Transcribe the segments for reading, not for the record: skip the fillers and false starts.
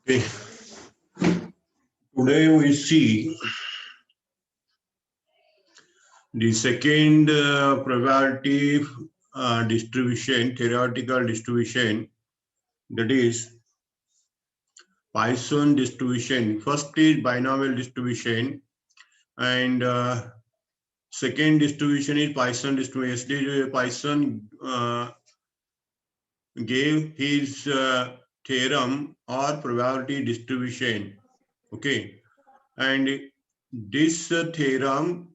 Okay. Today we see the second probability distribution, theoretical distribution, that is Poisson distribution. First is binomial distribution, and second distribution is Poisson distribution. Yesterday, Poisson gave his theorem or probability distribution. Okay, and this theorem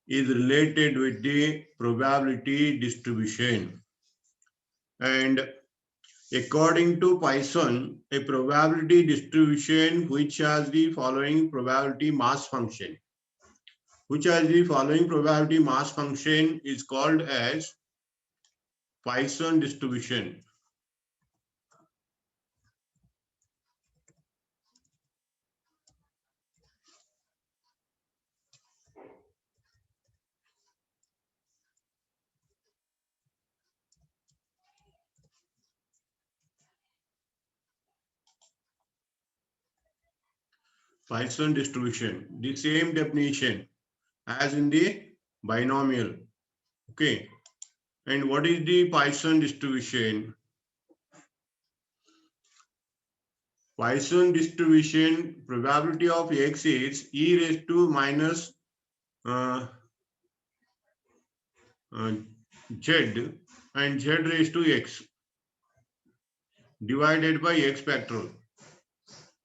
is related with the probability distribution. And according to Poisson, a probability distribution which has the following probability mass function, is called as Poisson distribution. Poisson distribution, the same definition as in the binomial. Okay. And what is the Poisson distribution? Poisson distribution probability of x is e raised to minus uh, z and z raised to x divided by x factorial.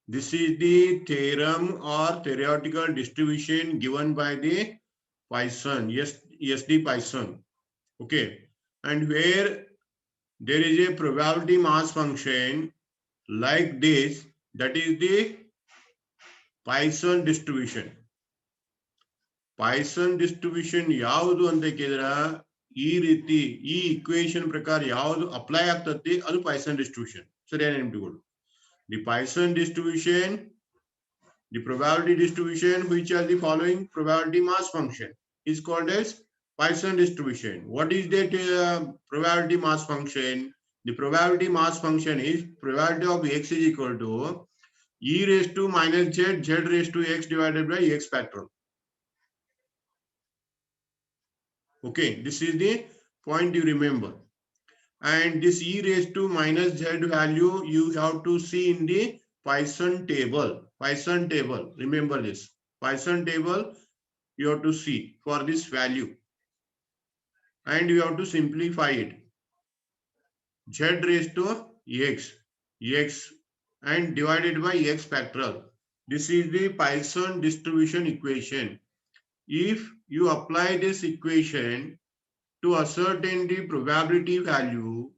This is the theorem or theoretical distribution given by the Poisson, SD Poisson. Okay, and where there is a probability mass function like this, that is the Poisson distribution. Poisson distribution ಯಾವುದು ಅಂತ ಕೇಳಿದ್ರೆ ಈ ರೀತಿ ಈ equation ಪ್ರಕಾರ ಯಾವುದು apply ಆಗ್ತದೆ ಅದು Poisson distribution. ಸರಿಯಾಗಿ ನೆನಪಿಟ್ಕೊಳ್ಳಿ. The Poisson distribution, the probability distribution which has the following probability mass function is called as Poisson distribution. What is that probability mass function? The probability mass function is probability of x is equal to e raised to minus z, z raised to x divided by x factorial. Okay, this is the point you remember. And this e raised to minus z value you have to see in the Poisson table. Poisson table, remember this. Poisson table you have to see for this value. And you have to simplify it. Z raised to x and divided by x factorial. This is the Poisson distribution equation. If you apply this equation to ascertain the probability value,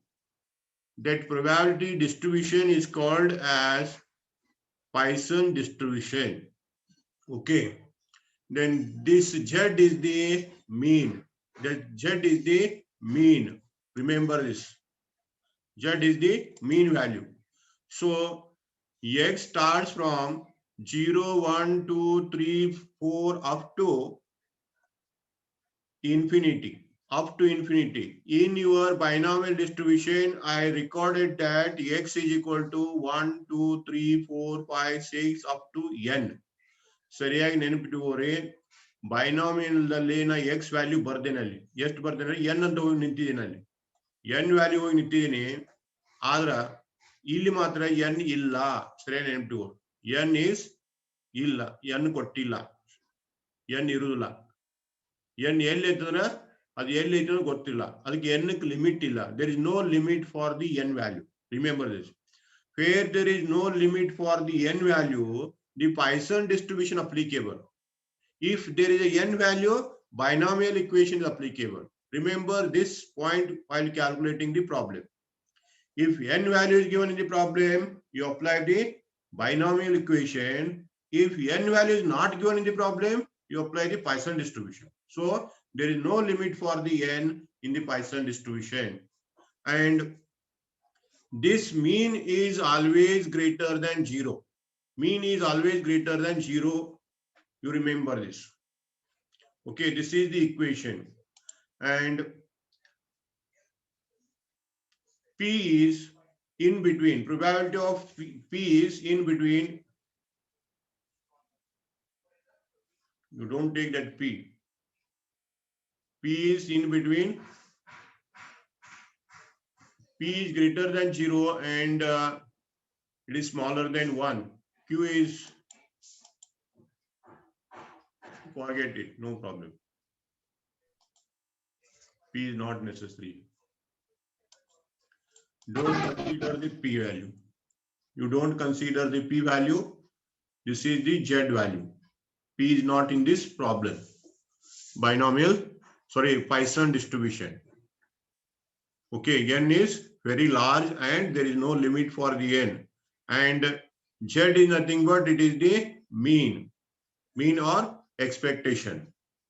that probability distribution is called as Poisson distribution. Okay. Then this z is the mean. That z is the mean. Remember this. Z is the mean value. So x starts from 0, 1, 2, 3, 4 up to infinity. Up to infinity. In your binomial distribution, I recorded that x is equal to 1, 2, 3, 4, 5, 6 up to n. ಸರಿಯಾಗಿ ನೆನಪಿಟ್ಟುಕೋರಿ ಬೈನಾಮಿಯಲ್ದಲ್ಲಿ ನಾ X value ಬರ್ದೇನಲ್ಲಿ ಎಷ್ಟು ಬರ್ದೇನೆ N ಅಂತ ಹೋಗಿ ನಿಂತಿದ್ದೀನಿ ಅಲ್ಲಿ N value ಹೋಗಿ ನಿಂತಿದ್ದೀನಿ ಆದ್ರ ಇಲ್ಲಿ ಮಾತ್ರ ಎನ್ ಇಲ್ಲ ಸರಿಯಾಗಿ ನೆನಪಿಟ್ಟುಕೋ ಎನ್ ಈಸ್ ಇಲ್ಲ ಎನ್ ಕೊಟ್ಟಿಲ್ಲ ಎನ್ ಇರುವುದಿಲ್ಲ ಎನ್ ಎಲ್ಲಿ ಐತಂದ್ರ ಅದು ಎಲ್ಲಿ ಐತೆ ಗೊತ್ತಿಲ್ಲ ಅದಕ್ಕೆ ಎನ್ ಲಿಮಿಟ್ ಇಲ್ಲ there is no limit for the N value remember this where there is no limit for the n value, the Poisson distribution applicable. If there is a n value, binomial equation is applicable. Remember this point while calculating the problem. If n value is given in the problem, you apply the binomial equation. If n value is not given in the problem, you apply the Poisson distribution. So there is no limit for the n in the Poisson distribution. And this mean is always greater than 0. Mean is always greater than 0. You remember this. Okay, this is the equation. And P is in between. Probability of P is in between. You don't take that P. P is in between. P is greater than 0 and it is smaller than 1. Q is, forget it, no problem. P is not necessary. Don't consider the P value. You don't consider the P value. This is the Z value. P is not in this problem. Poisson distribution. Okay, N is very large and there is no limit for the N. And Z is nothing but it is the mean or expectation.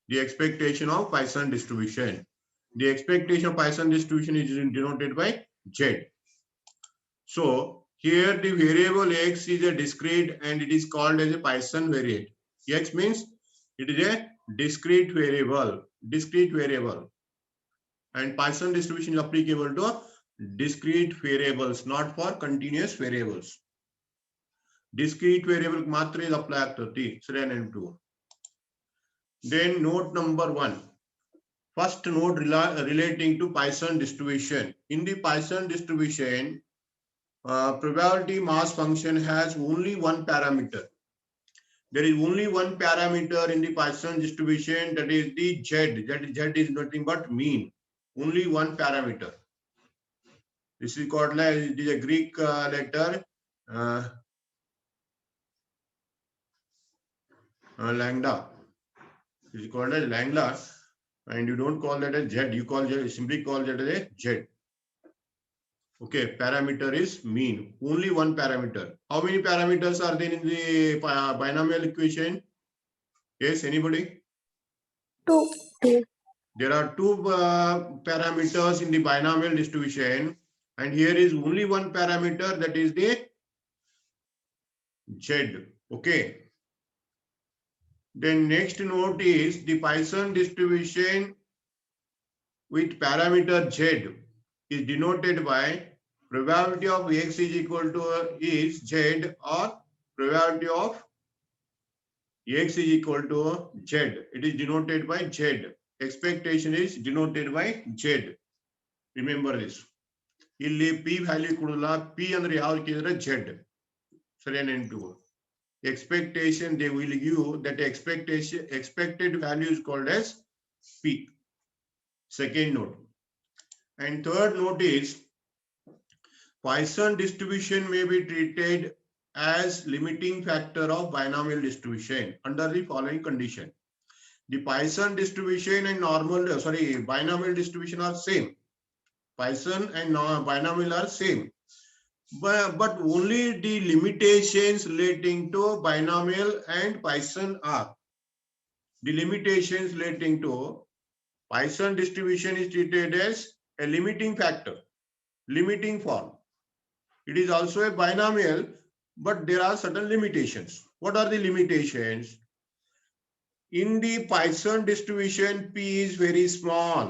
The expectation of Poisson distribution. The expectation of Poisson distribution is denoted by Z. So here the variable X is a discrete and it is called as a Poisson variate. X means it is a discrete variable. And Poisson distribution is applicable to discrete variables, not for continuous variables. Discrete variable matra is applied to the N2. Then note number 1. First note relating to Poisson distribution. In the Poisson distribution, probability mass function has only one parameter. There is only one parameter in the Poisson distribution, that is the Z. Z is nothing but mean. Only one parameter. This is called like, it is a Greek letter lambda. It is called as lambda, and you don't call that as Z. You simply call that as a Z. Okay, parameter is mean. Only one parameter. How many parameters are there in the binomial equation? Yes, anybody? Two. There are two parameters in the binomial distribution, and here is only one parameter, that is the Z. Okay. Then next note is the Poisson distribution with parameter Z is denoted by probability of X is equal to is Z, or probability of X is equal to Z. It is denoted by Z. Expectation is denoted by Z. Remember this. ಇಲ್ಲಿ P value ಕೊಡಲ್ಲ. P ಅಂದ್ರೆ ಯಾವ್ದು ಕೇಳಿದ್ರೆ Z. ಸರಿ ನೆನಪು. Expectation, they will give that expected value is called as P. Second note. And third note is Poisson distribution may be treated as limiting factor of binomial distribution under the following condition. The Poisson distribution and binomial distribution are same. Poisson and binomial are same. But only the limitations relating to binomial and Poisson are. The limitations relating to Poisson distribution is treated as a limiting factor, limiting form. It is also a binomial, but there are certain limitations. What are the limitations? In the Poisson distribution, P is very small.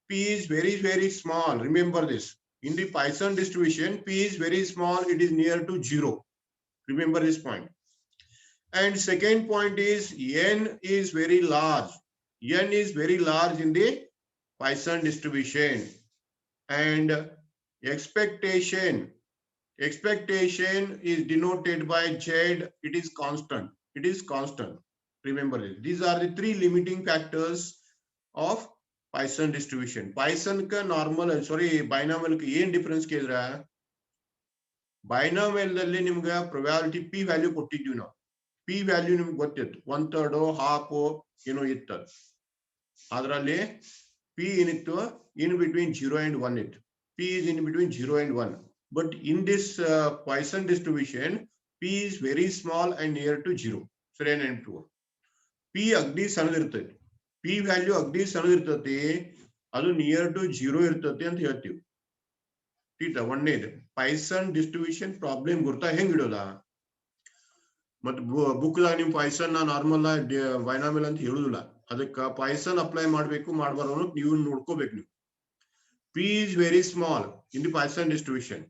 P is very, very small. Remember this. In the Poisson distribution, P is very small. It is near to 0. Remember this point. And second point is N is very large. N is very large in the Poisson distribution. And expectation is denoted by Z. It is constant. It is constant. Remember this. These are the three limiting factors of Poisson distribution. Poisson ka normal, binomial ka ಏನ್ difference ಕೇಳಿದ್ರೆ binomial ದಲ್ಲಿ ನಿಮಗೆ probability P value ಕೊಟ್ಟಿದ್ವಿ ನಾವು. P value ನಿಮಗೆ ಗೊತ್ತಿತ್ತು, 1/3 half ಏನೋ ಇತ್ತು. ಅದರಲ್ಲಿ P ಏನಿತ್ತು, in between 0 and 1 ಇತ್ತು. P is in between 0 and 1. But in this Poisson distribution, P is very small and near to 0. ಸರಿ ನೆನಪು. P ಅಗ್ದಿ ಸಣ್ಣದಿರ್ತೈತಿ. P value ಅಗ್ದಿ ಸಣ್ಣದಿರ್ತೈತಿ, ಅದು ನಿಯರ್ ಟು 0 ಇರ್ತೈತಿ ಅಂತ ಹೇಳ್ತೀವಿ. ठीक ಒಂದನೇದು Poisson distribution ಪ್ರಾಬ್ಲಮ್ ಗುರ್ತಾ ಹೆಂಗ್ ಇಡೋದಾ? ಮತ್ತೆ ಬುಕ್ ದಾಗ ನಿಮ್ Poisson ನಾರ್ಮಲ್ ಬೈನಾಮಿಯಲ್ ಅಂತ ಹೇಳುದಿಲ್ಲ. ಅದಕ್ಕೆ Poisson ಅಪ್ಲೈ ಮಾಡ್ಬೇಕು ಮಾಡಬಾರ್ದು ಅನ್ನೋದು ನೀವು ನೋಡ್ಕೋಬೇಕು. ನೀವು P is very small in the Poisson distribution.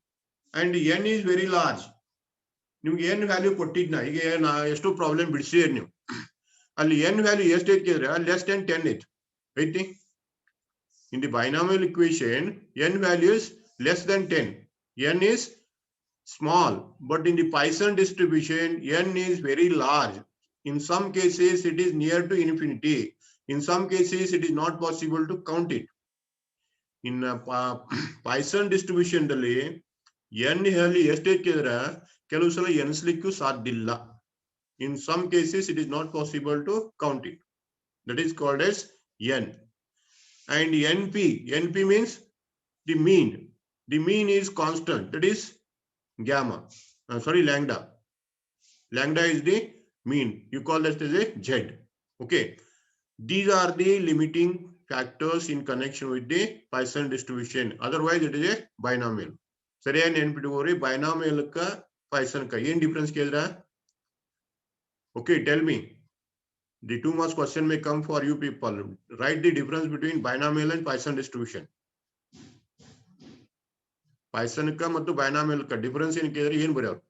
and n is very large. ನಿಮ್ಗೆ n ವ್ಯಾಲ್ಯೂ ಕೊಟ್ಟಿದ್ನ ಈಗ ಎಷ್ಟು ಪ್ರಾಬ್ಲಮ್ ಬಿಡಿಸಿದ್ರಿ ನೀವು ಅಲ್ಲಿ n ವ್ಯಾಲ್ಯೂ ಎಷ್ಟು ಐತಿದ್ರೆ ಲೆಸ್ ದೆನ್ 10 ಐತಿ. In the binomial equation, n value is less than 10. N is small, but in the Poisson distribution, n is very large. In some cases, it is near to infinity. In some cases, it is not possible to count it. In Poisson distribution, n ಹೇಳಿ ಎಷ್ಟು ಇಕ್ಕಿದ್ರೆ ಕೆಲವು ಸಲ ಎಣಿಸ್ಲಿಕ್ಕೂ ಸಾಧ್ಯ ಇಲ್ಲ. In some cases, it is not possible to count it. That is called as n. And np means the mean. The mean is constant. That is gamma. Lambda. Lambda is the mean. You call that as a z. Okay. These are the limiting factors in connection with the Poisson distribution. Otherwise, it is a binomial. ಸರಿಯಾಗಿ ನೆನ್ಪಿಟ್ಕೋರಿ binomial ka Poisson ka ಏನ್ difference ಕೇಳಿದ್ರ? Okay, tell me. The 2 marks question may come for you people. Write the difference between binomial and Poisson distribution. Poisson ka ಮತ್ತು binomial ka difference ಏನು ಕೇಳಿದ್ರೆ ಏನು ಬರೆಯೋರು?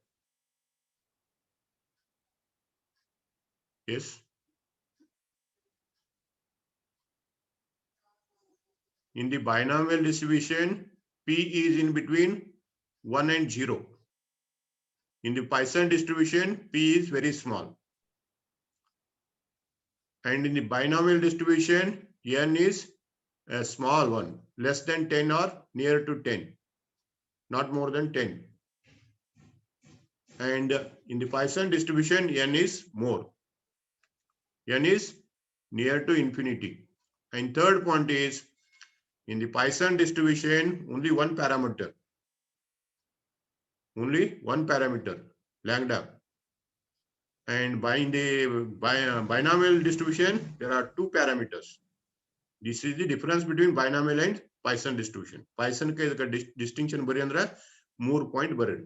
Yes. In the binomial distribution, P is in between 1 and 0. In the Poisson distribution, P is very small. And in the binomial distribution, n is a small one, less than 10 or near to 10, not more than 10. And in the Poisson distribution, n is more. N is near to infinity. And third point is, in the Poisson distribution, only one parameter. Only one parameter, lambda. And in the binomial distribution, there are two parameters. This is the difference between binomial and Poisson distribution. Poisson ka distinction bari andre 3 point bari.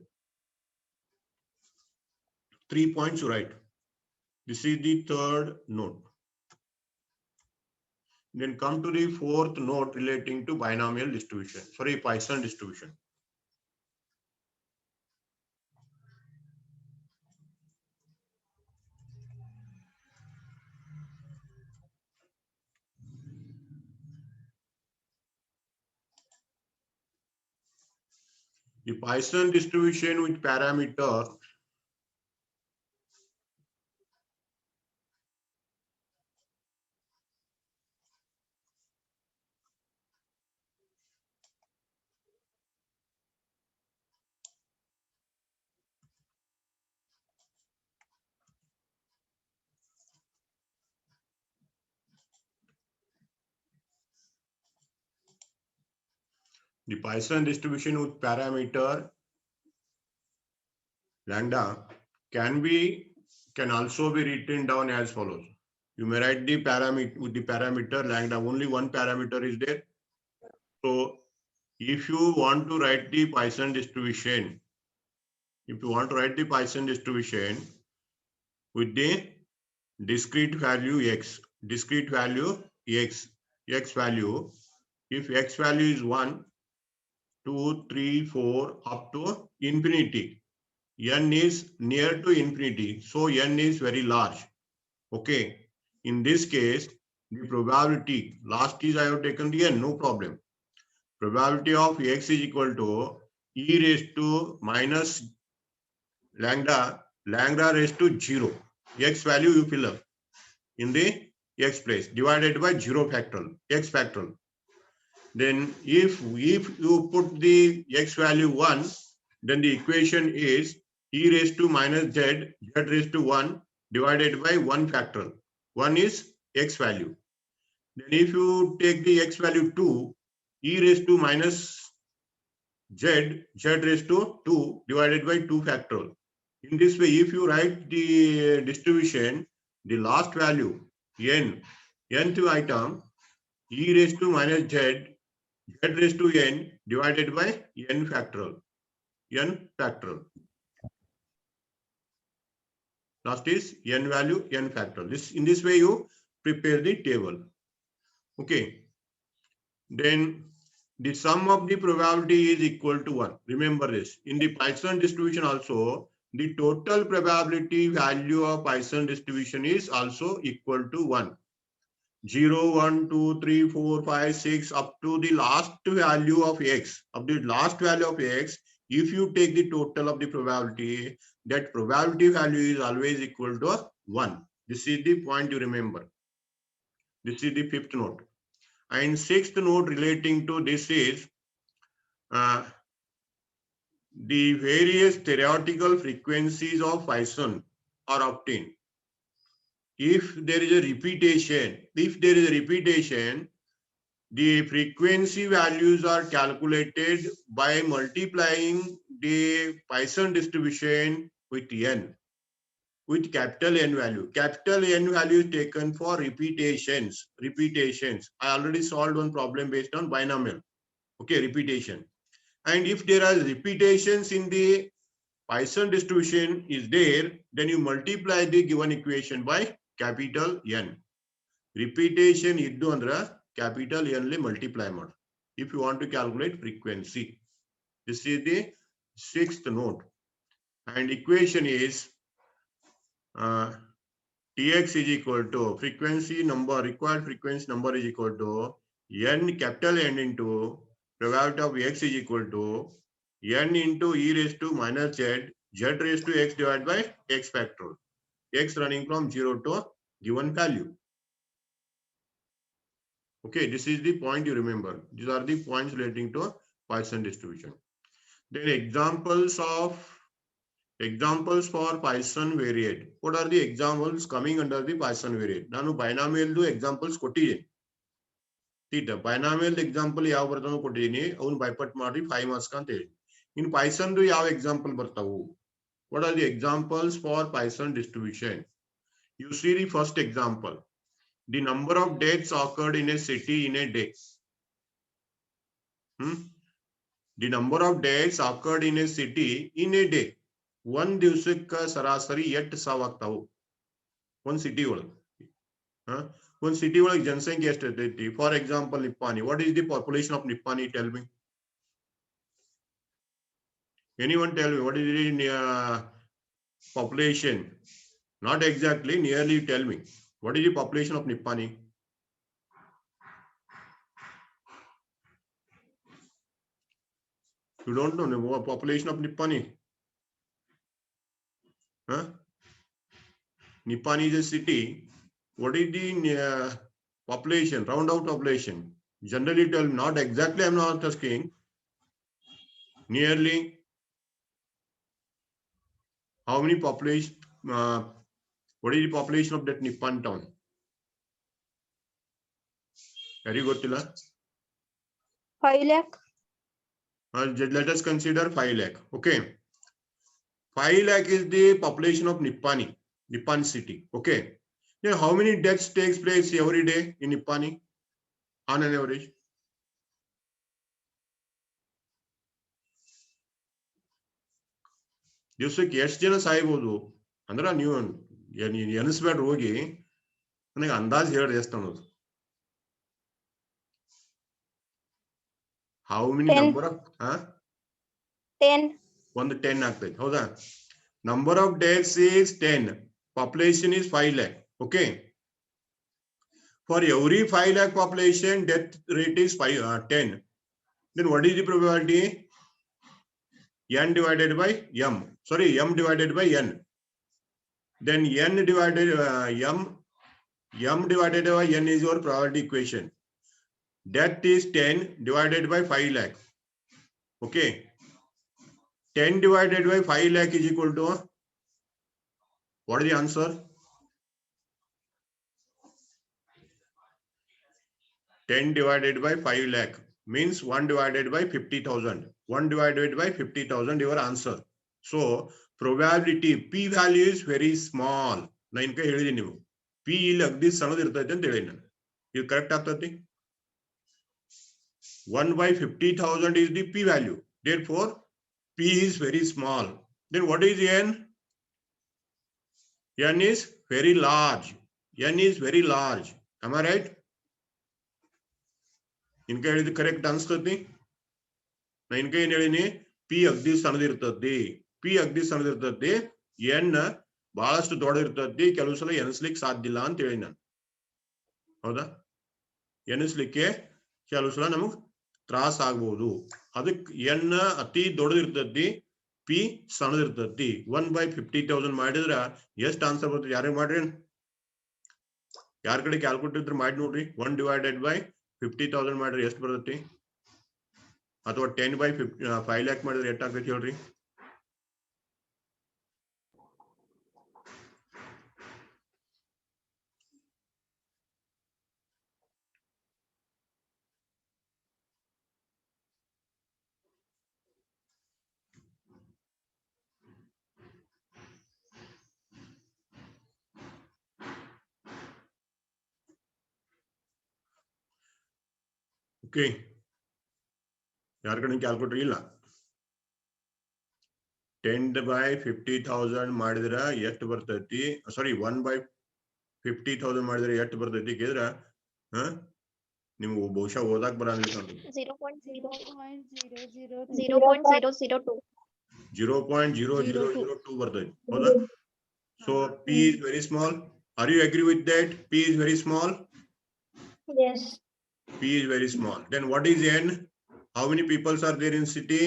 3 points right. This is the third note. Then come to the fourth note relating to binomial distribution. Sorry, Poisson distribution. The Poisson distribution with parameter the Poisson distribution with parameter lambda can also be written down as follows. You may write the parameter with the parameter lambda. Only one parameter is there. So if you want to write the Poisson distribution, with the discrete value x, value, if x value is 1, 2, 3, 4 up to infinity, n is near to infinity, so n is very large. Okay, in this case, the probability, last is I have taken the n, no problem. Probability of x is equal to e raised to minus lambda raised to 0. X value you fill up in the x place, divided by 0 factorial, x factorial. Then if you put the x value 1, then the equation is e raised to minus z raised to 1 divided by 1 factorial. 1 is x value. Then if you take the x value 2, e raised to minus z raised to 2 divided by 2 factorial. In this way, if you write the distribution, the last value, nth item, e raised to minus z raised to n divided by n factorial. Last is n value, n factorial. In this way, you prepare the table. Okay. Then the sum of the probability is equal to 1. Remember this. In the Poisson distribution also, the total probability value of Poisson distribution is also equal to 1. 0, 1, 2, 3, 4, 5, 6, up to the last value of x. Of the last value of x, if you take the total of the probability, that probability value is always equal to 1. This is the point you remember. This is the fifth note. And sixth note relating to this is the various theoretical frequencies of Poisson are obtained. If there is a repetition, the frequency values are calculated by multiplying the Poisson distribution with n, with capital N value. Capital N value is taken for repetitions. I already solved one problem based on binomial. Okay, repetition. And if there are repetitions in the Poisson distribution is there, then you multiply the given equation by capital N. Repetition iddu andra capital N le multiply mod. If you want to calculate frequency. This is the sixth note. And equation is Tx is equal to frequency number, required frequency number is equal to N, capital N into probability of x is equal to N into e raised to minus z raised to x divided by x factor. X running from 0 to given value. Okay, this is the point you remember. These are the points relating to Poisson distribution. Then examples for Poisson variate. What are the examples coming under the Poisson variate? Nanu binomial examples kottidini. Binomial example ಯಾವ ಬರ್ತಾನೋ ಕೊಟ್ಟಿದ್ದೀನಿ ಅವನು ಬೈಪಟ್ ಮಾಡಿ 5 marks ಅಂತ ಹೇಳಿ. ಇನ್ Poisson ಯಾವ example ಬರ್ತಾವು? What are the examples for Poisson distribution? You see the first example. The number of deaths occurred in a city in a day. The number of deaths occurred in a city in a day. One ದಿವಸಕ್ಕೆ ಸರಾಸರಿ 8 ಸಾವು ಆಗ್ತಾವು ಒಂದು city ಒಳಗೆ. ಒಂದು city ಒಳಗೆ ಜನಸಂಖ್ಯೆ ಎಷ್ಟು ಇರ್ತೈತಿ? For example Nippani. What is the population of Nippani? Tell me. Anyone tell me what is the population? Not exactly, nearly tell me. What is the population of Nippani? You don't know the population of Nippani? Nippani is a city. What is the population, round out population? Generally tell me, not exactly, I'm not asking. Nearly. How many population, what is the population of that Nippon town? Very good, Tila. 5 lakh. Let us consider 5 lakh. Okay. 5 lakh is the population of Nippani city. Okay. Then how many deaths takes place every day in Nippani on an average? ದಿವಸಕ್ಕೆ ಎಷ್ಟು ಜನ ಸಾಯ್ಬೋದು ಅಂದ್ರ ನೀವು ಎನಿಸ್ಬೇಡ್ರಿ, ಹೋಗಿ ನನಗೆ ಅಂದಾಜ್ ಹೇಳ್ರಿ ಎಷ್ಟು ಅನ್ನೋದು. How many number of 10. ಒಂದು 10 ಆಗ್ತೈತಿ, ಹೌದಾ? Number of days is 10, population is 5 lakh. Okay, for every 5 lakh population death rate is 10. Then what is the probability? N divided by m. Sorry, m divided by n. Then n divided m divided by n is your probability equation. Death is 10 divided by 5 lakh. Okay, 10 divided by 5 lakh is equal to what is the answer? 10 divided by 5 lakh means 1 divided by 50,000. 1 divided by 50,000 your answer. So probability p value is very small. ನಾನು ಇನ್ಕ ಹೇಳಿದೀನಿ, ನೀವು p ಇಲ್ಲಿ ಅಗ್ದಿ ಸಣ್ಣದ ಇರ್ತೈತೆ ಅಂತ ಹೇಳಿ ನಾನು. ಇದು ಕರೆಕ್ಟ್ ಆಗ್ತೈತಿ? 1 by 50,000 is the p value. Therefore p is very small. Then what is n? N is very large. N is very large. Am I right? ಇನ್ಕ ಹೇಳಿದ್ದು ಕರೆಕ್ಟ್ ಅನ್ಸ್ತತಿ? ನಾ ಇನ್ಕ ಏನ್ ಹೇಳಿನಿ, ಪಿ ಅಗ್ದಿ ಸಣ್ಣದಿರ್ತತಿ, ಪಿ ಅಗ್ದಿ ಸಣ್ಣದಿರ್ತತಿ, ಎನ್ ಬಹಳಷ್ಟು ದೊಡ್ಡದಿರ್ತತಿ, ಕೆಲವು ಸಲ ಎನಿಸ್ಲಿಕ್ಕೆ ಸಾಧ್ಯ ಇಲ್ಲ ಅಂತ ಹೇಳಿ ನಾನು. ಹೌದಾ? ಎನಿಸ್ಲಿಕ್ಕೆ ಕೆಲವು ಸಲ ನಮಗ್ ತ್ರಾಸ ಆಗ್ಬಹುದು. ಅದಕ್ಕೆ ಎನ್ ಅತಿ ದೊಡ್ಡದಿರ್ತತಿ, ಪಿ ಸಣ್ಣದಿರ್ತತಿ. 1/50,000 ಮಾಡಿದ್ರ ಎಷ್ಟು ಆನ್ಸರ್ ಬರ್ತದೆ? ಯಾರೇ ಮಾಡ್ರಿ, ಯಾರ ಕಡೆ ಕ್ಯಾಲ್ಕುಲೇಟರ್ ಇದ್ರೆ ಮಾಡಿ ನೋಡ್ರಿ. 1/50,000 ಮಾಡ್ರಿ ಎಷ್ಟು ಬರ್ತೈತಿ? ಅಥವಾ 10/5 lakh ಮಾಡಿದ್ರೆ ಎಷ್ಟು ಆಗ್ತೈತಿ ಹೇಳ್ರಿ? ಓಕೆ, ಯಾರ ಕಡೆ ಕ್ಯಾಲ್ಕುಲೇಟರ್ ಇಲ್ಲ? 10/50,000 ಮಾಡಿದ್ರ ಎಷ್ಟು ಬರ್ತೈತಿ? ಸಾರಿ, 1/50,000 ಮಾಡಿದ್ರೆ ಎಷ್ಟು ಬರ್ತೈತಿ ಕೇಳಿದ್ರ ನಿಮ್ಗೆ ಬಹುಶಃ ಓದಾಕ್ ಬರಂಗಿಲ್ಲ. 0.0002. 0.0002 ಬರ್ತೈತಿ. ಹೌದಾ? So P is very small. Are you agree with that? P is very small. Yes. P is very small. Then what is N? How many people are there in city?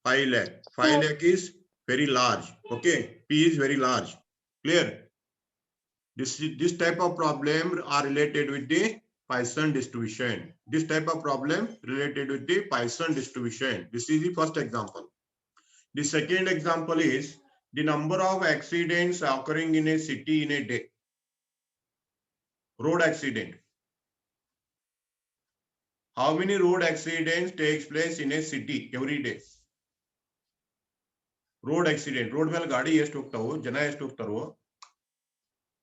5 lakh. 5 lakh is very large. Okay, P is very large. Clear? This type of problem are related with the Poisson distribution. This type of problem related with the Poisson distribution. This is the first example. The second example is the number of accidents occurring in a city in a day. Road accident. How many road accidents takes place in a city every day? Road accident. Road ಮೇಲೆ ಗಾಡಿ ಎಷ್ಟು ಹೋಗ್ತಾವೋ, ಜನ ಎಷ್ಟು ಹೋಗ್ತಾರೋ.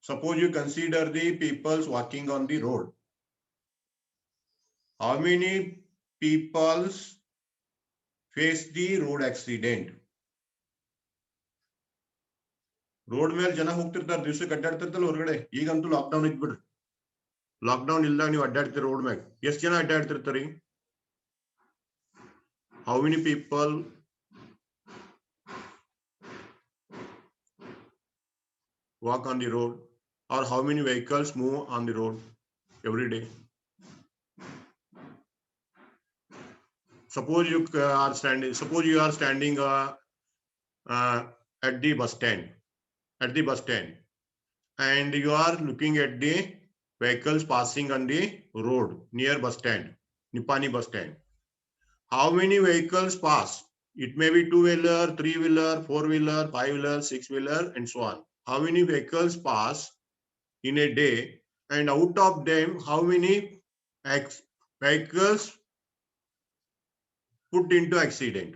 Suppose you consider the people walking on the road. How many people face the road accident? Road ಮೇಲೆ ಜನ ಹೋಗ್ತಿರ್ತಾರೆ, ದಿವ್ಸಕ್ಕೆ ಅಡ್ಡಾಡ್ತಿರ್ತಲ್ಲ ಹೊರಗಡೆ. ಈಗಂತೂ ಲಾಕ್ಡೌನ್ ಇದ್ಬಿಡ್ರಿ. ಲಾಕ್ಡೌನ್ ಇಲ್ದಾಗ ನೀವು ಅಡ್ಡಾಡ್ತೀರಿ ರೋಡ್ ಮ್ಯಾಗ, ಎಷ್ಟು ಜನ ಅಡ್ಡಾಡ್ತಿರ್ತಾರಿ? How many people walk on the road, or how many vehicles move on the road every day? Suppose you are standing at the bus stand, and you are looking at the vehicles passing on the road near bus stand, Nipani bus stand. How many vehicles pass? It may be 2-wheeler, 3-wheeler, 4-wheeler, 5-wheeler, 6-wheeler, and so on. How many vehicles pass in a day, and out of them, how many vehicles put into accident?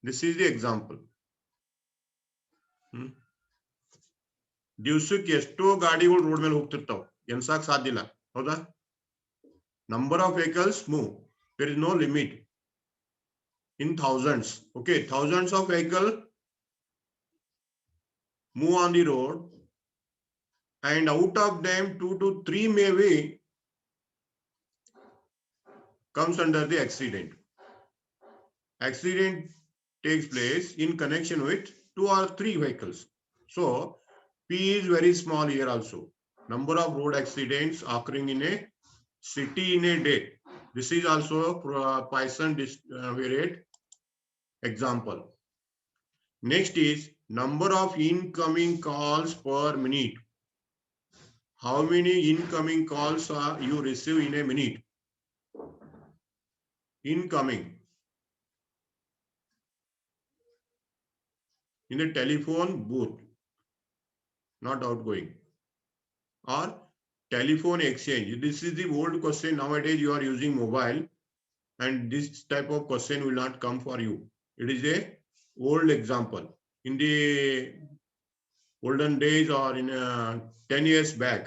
This is the example. ದಿವ್ಸಕ್ಕೆ ಎಷ್ಟೋ ಗಾಡಿಗಳು road ಮೇಲೆ ಹೋಗ್ತಿರ್ತಾವ, ಎನ್ಸಾಕ್ ಸಾಧ್ಯ ಇಲ್ಲ. ಹೌದಾ? Number of vehicles move. There is no limit. In thousands. Okay, thousands of vehicles move on the road, and out of them 2 to 3 maybe comes under the accident. Accident takes place in connection with 2 or 3 vehicles. So P is very small here also. Number of road accidents occurring in a city in a day. This is also Poisson variate example. Next is number of incoming calls per minute. How many incoming calls you receive in a minute? Incoming. In a telephone booth, not outgoing. Or telephone exchange. This is the old question. Nowadays you are using mobile, and this type of question will not come for you. It is a old example. In the olden days, or in 10 years back,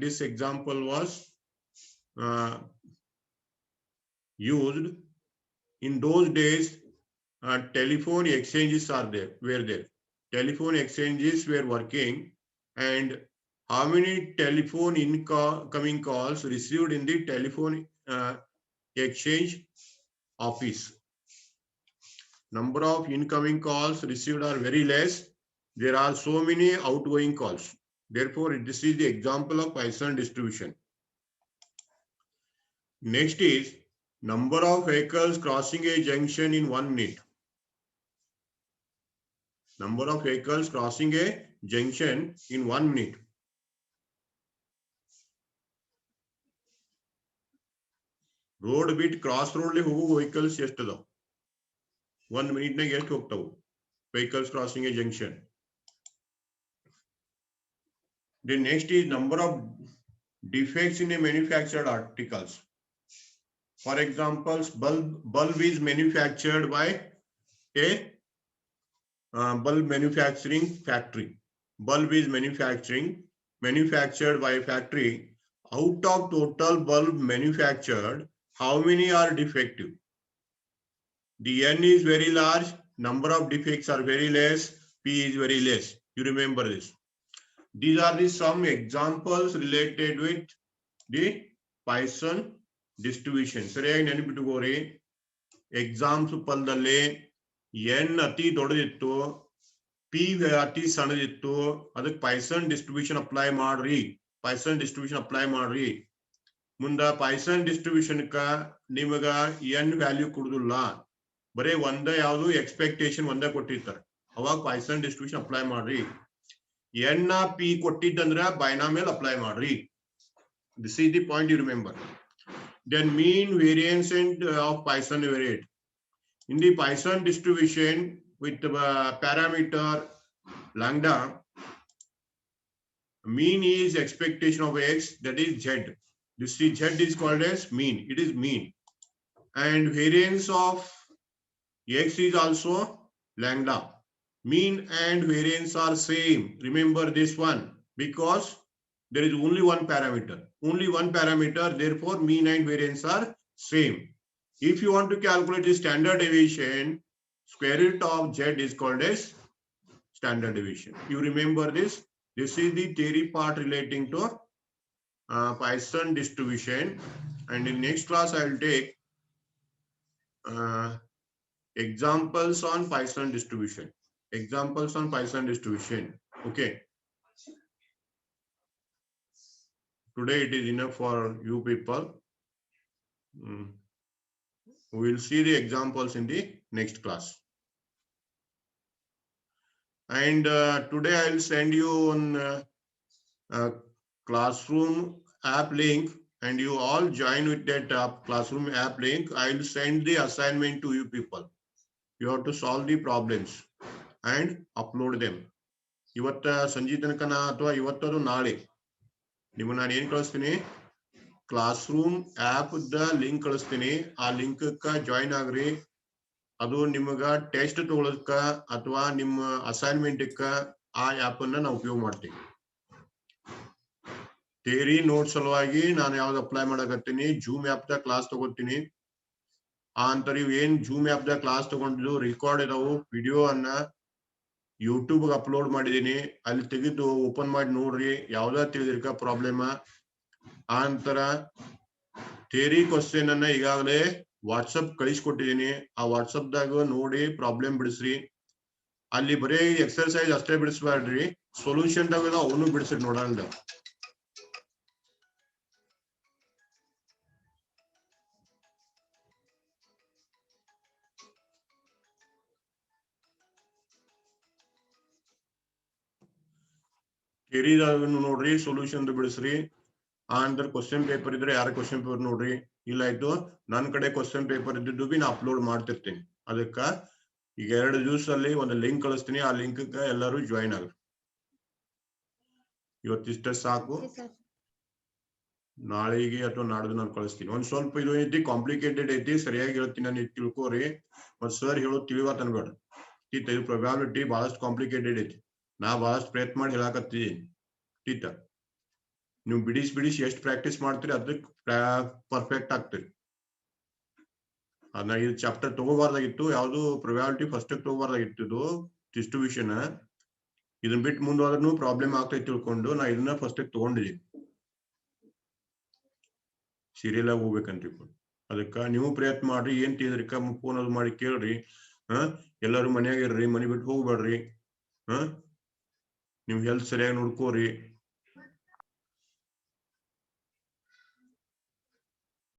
this example was used. In those days, telephone exchanges were there. Telephone exchanges were working, and how many telephone incoming calls received in the telephone exchange office? Number of incoming calls received are very less. There are so many outgoing calls. Therefore, this is the example of Poisson distribution. Next is number of vehicles crossing a junction in 1 minute. Number of vehicles crossing a junction in 1 minute. Road bit cross road vehicles yesterday. 1 minute na guest vehicles crossing a junction. The next is number of defects in a manufactured articles. For example, bulb is manufactured by a bulb manufacturing factory. Bulb is manufactured by a factory. Out of total bulb manufactured, how many are defective? The N is very large, number of defects are very less, P is very less. You remember this. These are the some examples related with the Poisson distribution. ಸರಿಯಾಗಿ ನೆನಪಿಟ್ಟುಕೋರಿ exams ಪಲ್ದಲ್ಲಿ N ಅತಿ ದೊಡ್ಡದಿತ್ತು P ಅತಿ ಸಣ್ಣದಿತ್ತು ಅದಕ್ಕೆ Poisson distribution apply ಮಾಡ್ರಿ Poisson distribution apply ಮಾಡ್ರಿ ಮುಂದ Poisson distribution ಕ ನಿಮಗ N value ಕೊಡುದಿಲ್ಲ ಬರೇ ಒಂದ ಯಾವುದು ಎಕ್ಸ್ಪೆಕ್ಟೇಷನ್ ಒಂದ ಕೊಟ್ಟಿರ್ತಾರೆ ಅವಾಗ Poisson distribution ಅಪ್ಲೈ ಮಾಡ್ರಿ ಎನ್ ಪಿ ಕೊಟ್ಟಿದ್ದಂದ್ರ ಬೈನಾಮಿಯಲ್ ಅಪ್ಲೈ ಮಾಡ್ರಿ. This is the point you remember. Then mean variance of Poisson variate. In the Poisson distribution with the parameter lambda, mean is expectation of x, that is z. This is z is called as mean. It is mean. And variance of x is also lambda. Mean and variance are same. Remember this one because there is only one parameter. Only one parameter, therefore mean and variance are same. If you want to calculate the standard deviation, square root of z is called as standard deviation. You remember this? This is the theory part relating to Poisson distribution. And in next class, I will take examples on Poisson distribution. Examples on Poisson distribution. Okay. Today it is enough for you people. We will see the examples in the next class. And today I will send you on classroom app link, and you all join with that classroom app link. I will send the assignment to you people. You have to solve the problems and upload them. ಇವತ್ತ ಸಂಜೆ ತನಕನ ಅಥವಾ ಇವತ್ತದು ನಾಳೆ ನಿಮಗೆ ನಾನು ಏನ್ ಕಳಿಸ್ತೀನಿ classroom app the link ಕಳಿಸ್ತೀನಿ ಆ ಲಿಂಕ್ ಜಾಯಿನ್ ಆಗ್ರಿ ಅದು ನಿಮಗ ಟೆಸ್ಟ್ ತಗೊಳಕ ಅಥವಾ ನಿಮ್ಮ ಅಸೈನ್ಮೆಂಟ್ ಆ ಆಪ್ ಅನ್ನ ನಾವು ಉಪಯೋಗ ಮಾಡ್ತೀವಿ ಥಿಯರಿ ನೋಟ್ಸ್ ಸಲುವಾಗಿ ನಾನು ಯಾವ್ದು ಅಪ್ಲೈ ಮಾಡಕತ್ತೀನಿ ಜೂಮ್ ಆಪ್ ದ ಕ್ಲಾಸ್ ತಗೋತೀನಿ ಆ ಅಂತರ ಏನ್ ಜೂಮ್ ಆಪ್ ದ ಕ್ಲಾಸ್ ತಗೊಂಡಿದ್ದು ರೆಕಾರ್ಡ್ ಇದಾವು ವಿಡಿಯೋ ಅನ್ನ ಯೂಟ್ಯೂಬ್ ಅಪ್ಲೋಡ್ ಮಾಡಿದೀನಿ ಅಲ್ಲಿ ತೆಗೆದು ಓಪನ್ ಮಾಡಿ ನೋಡ್ರಿ ಯಾವ್ದ ತಿಳಿದಿರ್ಕ ಪ್ರಾಬ್ಲಮ್ ಆ ಅಂತರ ಥಿಯರಿ ಕ್ವಶನ್ ಅನ್ನ ಈಗಾಗಲೇ ವಾಟ್ಸಪ್ ಕಳಿಸ್ಕೊಟ್ಟಿದೀನಿ ಆ ವಾಟ್ಸಪ್ ದಾಗ ನೋಡಿ ಪ್ರಾಬ್ಲಮ್ ಬಿಡಿಸ್ರಿ ಅಲ್ಲಿ ಬರೀ ಎಕ್ಸರ್ಸೈಸ್ ಅಷ್ಟೇ ಬಿಡಿಸ್ಬೇಡ್ರಿ ಸೊಲ್ಯೂಷನ್ ದಾಗ ಅವನು ಬಿಡಿಸ್ರಿ ನೋಡಲ್ಲ ಥಿಯರಿದಾಗ ನೋಡ್ರಿ ಸೊಲ್ಯೂಷನ್ ಬಿಡಿಸ್ರಿ ಆ ಅಂತರ ಕ್ವಶನ್ ಪೇಪರ್ ಇದ್ರೆ ಯಾರ ಕ್ವಶನ್ ಪೇಪರ್ ನೋಡ್ರಿ ಇಲ್ಲ ಆಯ್ತು ನನ್ನ ಕಡೆ ಕ್ವಶನ್ ಪೇಪರ್ ಇದ್ದಿದ್ದು ಬಿ ನಾ ಅಪ್ಲೋಡ್ ಮಾಡ್ತಿರ್ತೀನಿ ಅದಕ್ಕ ಈಗ 2 ದಿವಸದಲ್ಲಿ ಒಂದು ಲಿಂಕ್ ಕಳಿಸ್ತೀನಿ ಆ ಲಿಂಕ್ ಎಲ್ಲರೂ ಜಾಯಿನ್ ಆಗ್ರಿ ಇವತ್ತಿಷ್ಟ ಸಾಕು ನಾಳೆಗೆ ಅಥವಾ ನಾಡ್ದು ನಾನು ಕಳಿಸ್ತೀನಿ ಒಂದ್ ಸ್ವಲ್ಪ ಇದು ಐತಿ ಕಾಂಪ್ಲಿಕೇಟೆಡ್ ಐತಿ ಸರಿಯಾಗಿ ಹೇಳ್ತೀನಿ ನಾನು ತಿಳ್ಕೋರಿ ಮತ್ ಸರ್ ಹೇಳೋದು ತಿಳಿವಾತ ಅನ್ಬೇಡ ಇದು ಪ್ರೊಬ್ಯಾಬಿಲಿಟಿ ಬಹಳಷ್ಟು ಕಾಂಪ್ಲಿಕೇಟೆಡ್ ಐತಿ ನಾ ಬಹಳಷ್ಟು ಪ್ರಯತ್ನ ಮಾಡಿ ಹೇಳಾಕತ್ತೀನಿ ಟೀತ ನೀವು ಬಿಡಿಸಿ ಎಷ್ಟು ಪ್ರಾಕ್ಟೀಸ್ ಮಾಡ್ತೀರಿ ಅದಕ್ಕೆ ಪರ್ಫೆಕ್ಟ್ ಆಗ್ತೀರಿ ಅದನ್ನ ಇದು ಚಾಪ್ಟರ್ ತಗೋಬಾರ್ದಾಗಿತ್ತು ಯಾವ್ದು ಪ್ರೊಬ್ಯಾಬಿಲಿಟಿ ಫಸ್ಟ್ ತಗೋಬಾರ್ದಾಗಿತ್ತು ಡಿಸ್ಟ್ರಿಬ್ಯೂಷನ್ ಇದನ್ನ ಬಿಟ್ಟು ಮುಂದೋದ್ರೂ ಪ್ರಾಬ್ಲಮ್ ಆಗ್ತೈತೆ ತಿಳ್ಕೊಂಡು ನಾ ಇದನ್ನ ಫಸ್ಟ್ ತಗೊಂಡಿದ್ದೀನಿ ಸೀರಿಯಲ್ ಆಗಿ ಹೋಗ್ಬೇಕಂತ ಅದಕ್ಕ ನೀವು ಪ್ರಯತ್ನ ಮಾಡ್ರಿ ಏನ್ ತಿಳಿದ್ರಿಕ ಫೋನ್ ಅದು ಮಾಡಿ ಕೇಳ್ರಿ ಎಲ್ಲರೂ ಮನ್ಯಾಗ ಇರ್ರಿ ಮನೆ ಬಿಟ್ಟು ಹೋಗ್ಬೇಡ್ರಿ ನಿಮ್ ಹೆಲ್ತ್ ಸರಿಯಾಗಿ ನೋಡ್ಕೋರಿ